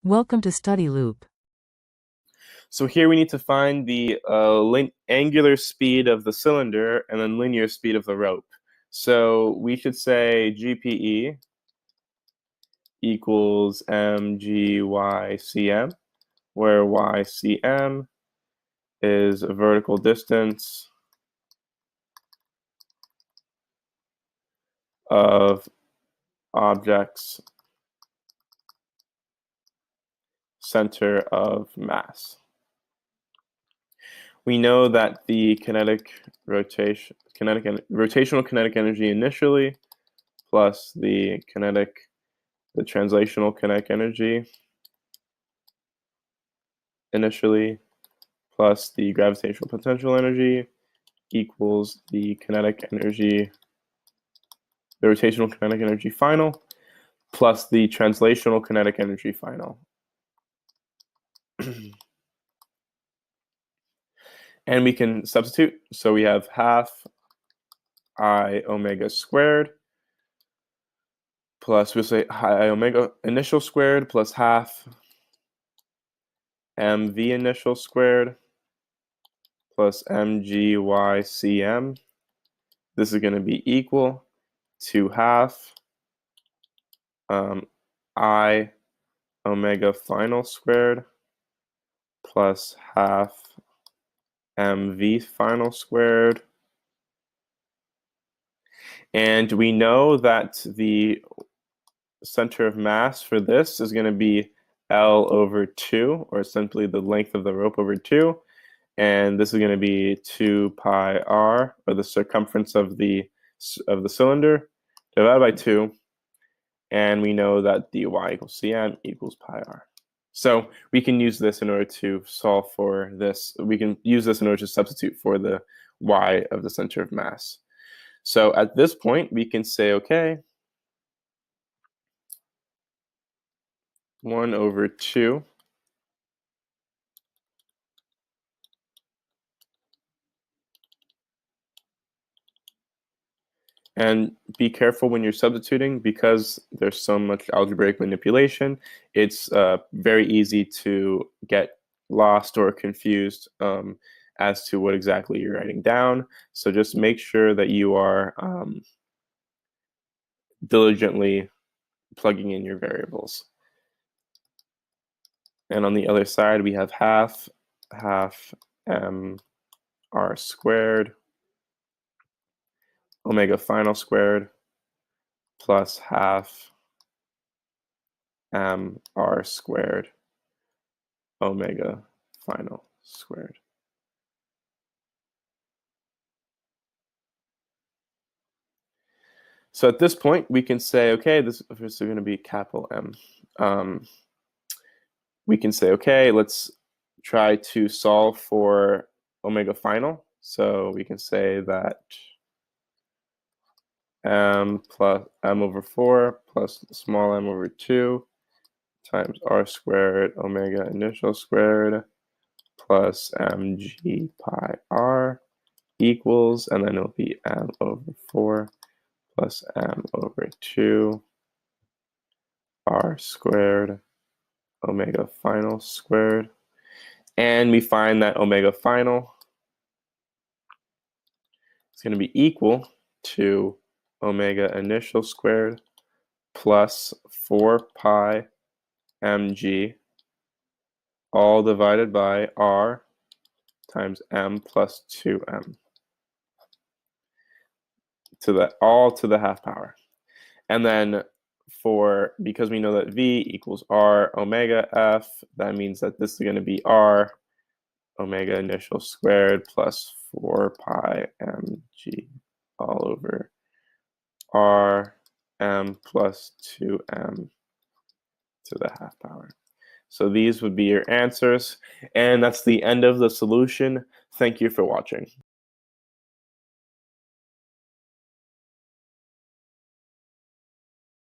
Welcome to Study Loop. So here we need to find the angular speed of the cylinder and then linear speed of the rope. So we should say GPE equals mgYcm, where ycm is a vertical distance of object's center of mass. We know that the rotational kinetic energy initially plus the translational kinetic energy initially plus the gravitational potential energy equals the rotational kinetic energy final plus the translational kinetic energy final. And we can substitute. So we have half I omega squared plus, we'll say I omega initial squared plus half mv initial squared plus mgycm. This is going to be equal to half I omega final squared plus half mv final squared. And we know that the center of mass for this is going to be L over 2, or simply the length of the rope over 2. And this is going to be 2 pi r, or the circumference of the cylinder, divided by 2. And we know that dy equals cm equals pi r. So we can use this in order to solve for this. We can use this in order to substitute for the y of the center of mass. So at this point, we can say, okay, 1 over 2 and be careful when you're substituting because there's so much algebraic manipulation. It's very easy to get lost or confused as to what exactly you're writing down. So just make sure that you are diligently plugging in your variables. And on the other side, we have half m r squared omega final squared plus half m r squared omega final squared. So at this point, we can say, okay, this is going to be capital M. We can say, okay, let's try to solve for omega final. So we can say that m plus m over 4 plus small m over 2 times r squared omega initial squared plus mg pi r equals, and then it'll be m over 4 plus m over 2 r squared omega final squared. And we find that omega final is going to be equal to omega initial squared plus 4 pi mg all divided by r times m plus 2m all to the half power. And then because we know that v equals r omega f, that means that this is going to be r omega initial squared plus 4 pi mg all over r m plus 2m to the half power. So these would be your answers, and that's the end of the solution. Thank you for watching.